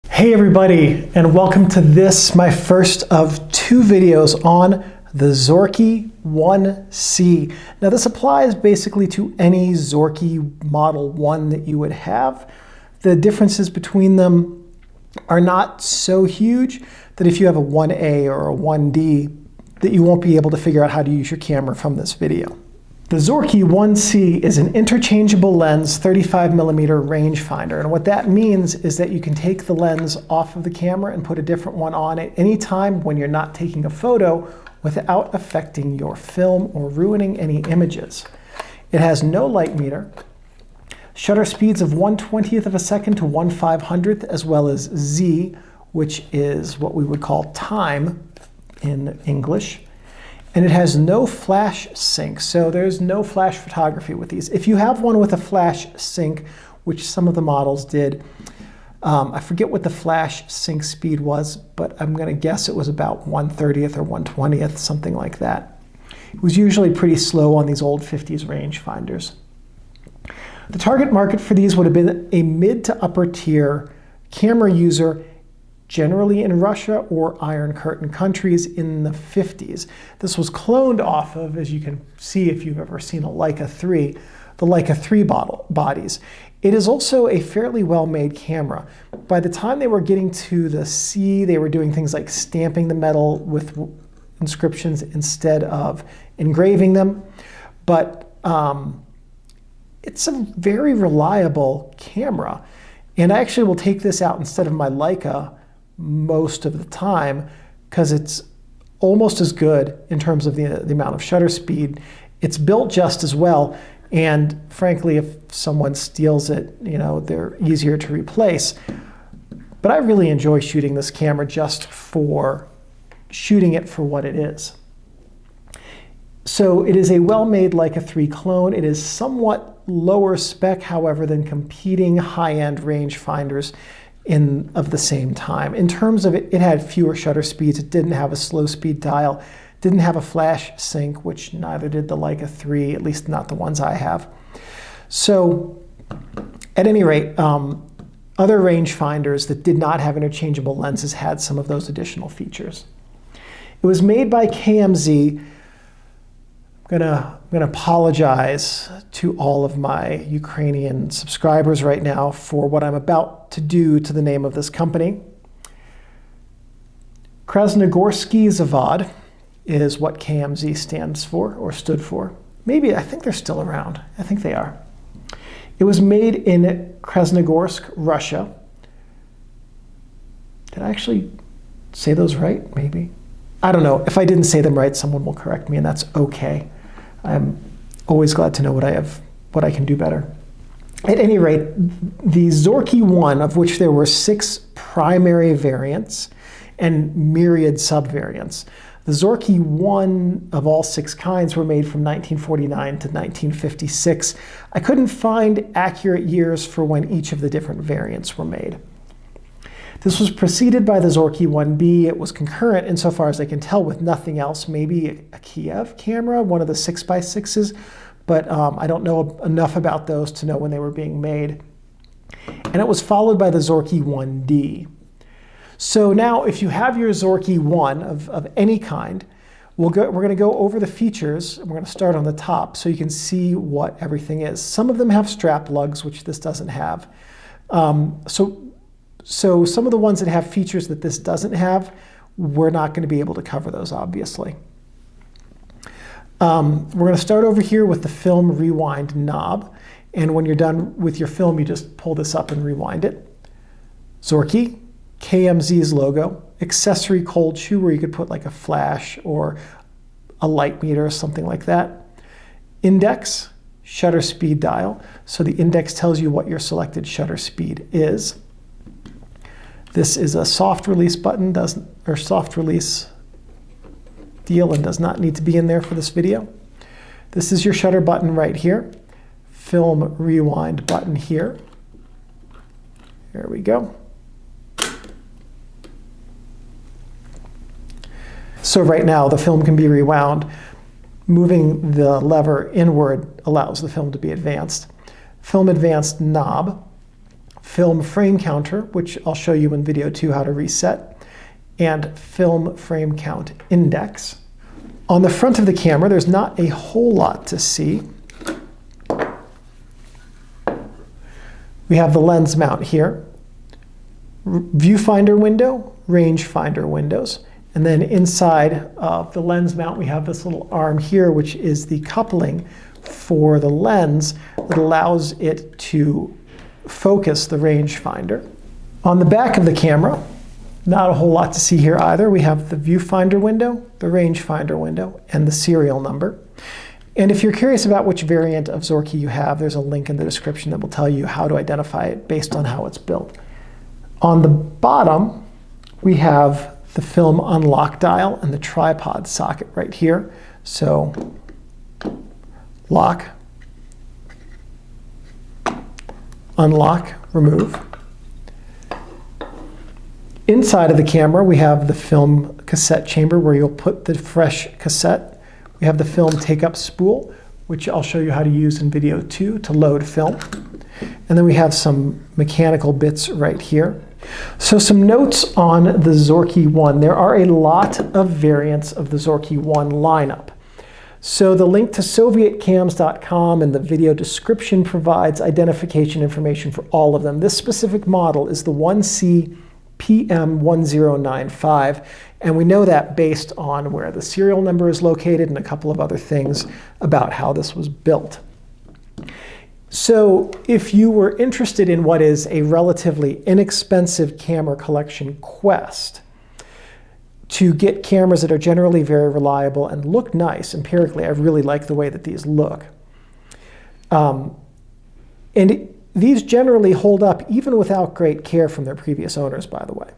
Hey everybody, and welcome to this, my first of two videos on the Zorki 1C. Now this applies basically to any Zorki Model 1 that you would have. The differences between them are not so huge that if you have a 1A or a 1D, that you won't be able to figure out how to use your camera from this video. The Zorki 1C is an interchangeable lens 35mm rangefinder, and what that means is that you can take the lens off of the camera and put a different one on at any time when you're not taking a photo without affecting your film or ruining any images. It has no light meter, shutter speeds of 1/20th of a second to 1/500th, as well as Z, which is what we would call time in English. And it has no flash sync, so there's no flash photography with these. If you have one with a flash sync, which some of the models did, I forget what the flash sync speed was, but I'm going to guess it was about 1/30th or 1/20th, something like that. It was usually pretty slow on these old 50s rangefinders. The target market for these would have been a mid to upper tier camera user, generally in Russia or Iron Curtain countries in the 50s. This was cloned off of, as you can see if you've ever seen a Leica III, the Leica III bodies. It is also a fairly well-made camera. By the time they were getting to the C, they were doing things like stamping the metal with inscriptions instead of engraving them. But it's a very reliable camera. And I actually will take this out instead of my Leica most of the time because it's almost as good in terms of the amount of shutter speed. It's built just as well, and frankly, if someone steals it, you know, they're easier to replace. But I really enjoy shooting this camera just for shooting it for what it is. So it is a well-made Leica III clone. It is somewhat lower spec, however, than competing high-end rangefinders of the same time. In terms of it, it had fewer shutter speeds. It didn't have a slow speed dial, didn't have a flash sync, which neither did the Leica III, at least not the ones I have. So at any rate, other rangefinders that did not have interchangeable lenses had some of those additional features. It was made by KMZ. I'm gonna apologize to all of my Ukrainian subscribers right now for what I'm about to do to the name of this company. Krasnogorsky Zavod is what KMZ stands for, or stood for. Maybe, I think they're still around. I think they are. It was made in Krasnogorsk, Russia. Did I actually say those right? Maybe. I don't know. If I didn't say them right, someone will correct me, and that's okay. I'm always glad to know what I can do better. At any rate, the Zorki 1, of which there were 6 primary variants and myriad subvariants. The Zorki 1 of all 6 kinds were made from 1949 to 1956. I couldn't find accurate years for when each of the different variants were made. This was preceded by the Zorki 1B. It was concurrent, insofar as I can tell, with nothing else, maybe a Kiev camera, one of the 6x6s, but I don't know enough about those to know when they were being made. And it was followed by the Zorki 1D. So now, if you have your Zorki 1 of any kind, we're going to go over the features, and we're going to start on the top so you can see what everything is. Some of them have strap lugs, which this doesn't have. So some of the ones that have features that this doesn't have, we're not going to be able to cover those, obviously. We're going to start over here with the film rewind knob. And when you're done with your film, you just pull this up and rewind it. Zorki, KMZ's logo, accessory cold shoe where you could put like a flash or a light meter or something like that. Index, shutter speed dial. So the index tells you what your selected shutter speed is. This is a soft release button, soft release deal, and does not need to be in there for this video. This is your shutter button right here. Film rewind button here. There we go. So right now the film can be rewound. Moving the lever inward allows the film to be advanced. Film advanced knob, film frame counter, which I'll show you in video 2 how to reset, and film frame count index. On the front of the camera, there's not a whole lot to see. We have the lens mount here, viewfinder window, rangefinder windows. And then inside of the lens mount, we have this little arm here, which is the coupling for the lens that allows it to focus the rangefinder. On the back of the camera, not a whole lot to see here either. We have the viewfinder window, the rangefinder window, and the serial number. And if you're curious about which variant of Zorki you have, there's a link in the description that will tell you how to identify it based on how it's built. On the bottom, we have the film unlock dial and the tripod socket right here. So lock, unlock, remove. Inside of the camera, we have the film cassette chamber where you'll put the fresh cassette. We have the film take-up spool, which I'll show you how to use in video 2 to load film. And then we have some mechanical bits right here. So some notes on the Zorki 1. There are a lot of variants of the Zorki 1 lineup. So the link to SovietCams.com and the video description provides identification information for all of them. This specific model is the 1C PM1095, and we know that based on where the serial number is located and a couple of other things about how this was built. So if you were interested in what is a relatively inexpensive camera collection quest to get cameras that are generally very reliable and look nice, empirically, I really like the way that these look. These generally hold up even without great care from their previous owners, by the way.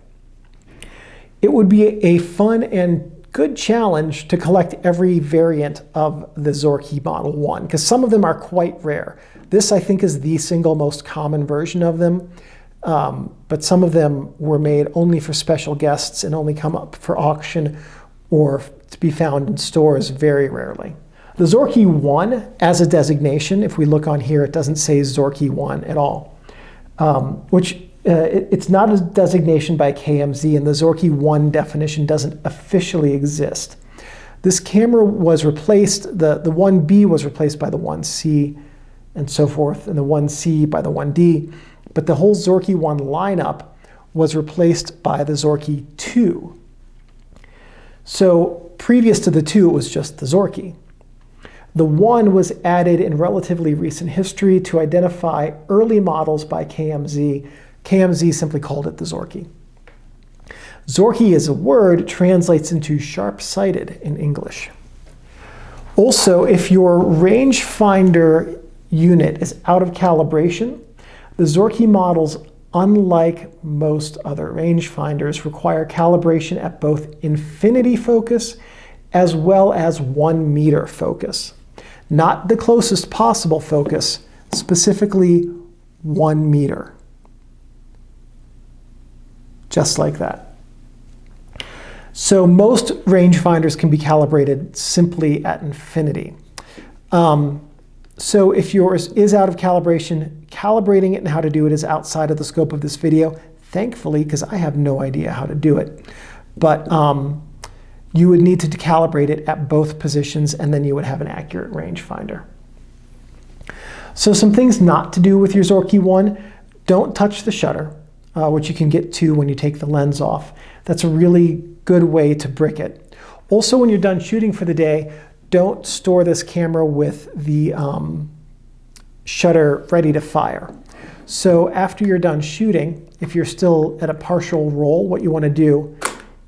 It would be a fun and good challenge to collect every variant of the Zorki Model 1, because some of them are quite rare. This, I think, is the single most common version of them, but some of them were made only for special guests and only come up for auction or to be found in stores very rarely. The Zorki 1, as a designation, if we look on here, it doesn't say Zorki 1 at all, it's not a designation by KMZ, and the Zorki 1 definition doesn't officially exist. This camera was replaced, the 1B was replaced by the 1C and so forth, and the 1C by the 1D, but the whole Zorki 1 lineup was replaced by the Zorki 2. So previous to the 2, it was just the Zorki. The 1 was added in relatively recent history to identify early models by KMZ. KMZ simply called it the Zorki. Zorki as a word translates into sharp-sighted in English. Also, if your rangefinder unit is out of calibration, the Zorki models, unlike most other rangefinders, require calibration at both infinity focus as well as 1 meter focus. Not the closest possible focus, specifically 1 meter. Just like that. So most rangefinders can be calibrated simply at infinity. So if yours is out of calibration, calibrating it and how to do it is outside of the scope of this video, thankfully, because I have no idea how to do it. But you would need to calibrate it at both positions, and then you would have an accurate rangefinder. So some things not to do with your Zorki 1. Don't touch the shutter, which you can get to when you take the lens off. That's a really good way to brick it. Also, when you're done shooting for the day, don't store this camera with the shutter ready to fire. So after you're done shooting, if you're still at a partial roll, what you want to do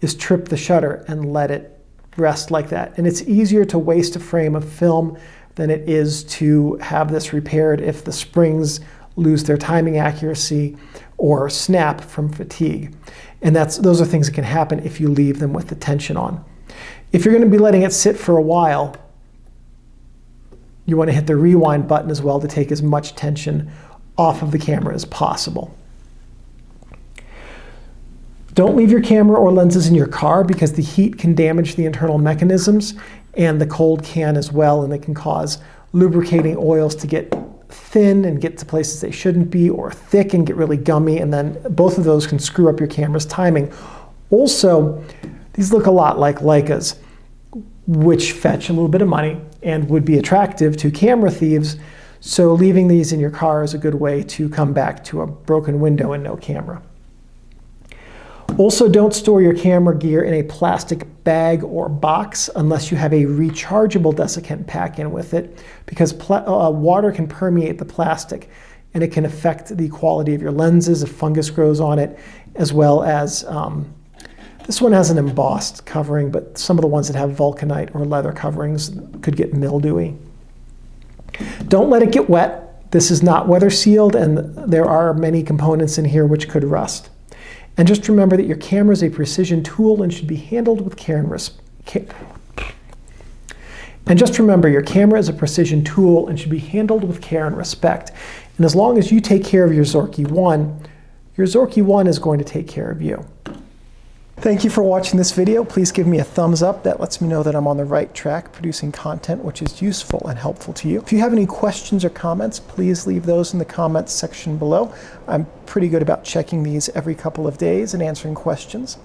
is trip the shutter and let it rest like that. And it's easier to waste a frame of film than it is to have this repaired if the springs lose their timing accuracy or snap from fatigue. And those are things that can happen if you leave them with the tension on. If you're going to be letting it sit for a while, you want to hit the rewind button as well to take as much tension off of the camera as possible. Don't leave your camera or lenses in your car because the heat can damage the internal mechanisms, and the cold can as well, and it can cause lubricating oils to get thin and get to places they shouldn't be, or thick and get really gummy, and then both of those can screw up your camera's timing. Also, these look a lot like Leicas, which fetch a little bit of money and would be attractive to camera thieves, so leaving these in your car is a good way to come back to a broken window and no camera. Also, don't store your camera gear in a plastic bag or box unless you have a rechargeable desiccant pack in with it, because water can permeate the plastic and it can affect the quality of your lenses if fungus grows on it, as well as this one has an embossed covering, but some of the ones that have vulcanite or leather coverings could get mildewy. Don't let it get wet. This is not weather sealed, and there are many components in here which could rust. And just remember that your camera is a precision tool and should be handled with care and respect. And as long as you take care of your Zorki 1, your Zorki 1 is going to take care of you. Thank you for watching this video. Please give me a thumbs up. That lets me know that I'm on the right track producing content which is useful and helpful to you. If you have any questions or comments, please leave those in the comments section below. I'm pretty good about checking these every couple of days and answering questions.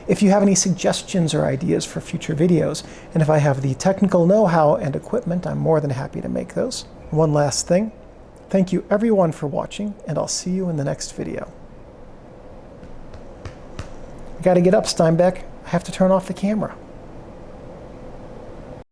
If you have any suggestions or ideas for future videos, and if I have the technical know-how and equipment, I'm more than happy to make those. One last thing. Thank you everyone for watching, and I'll see you in the next video. I gotta get up, Steinbeck. I have to turn off the camera.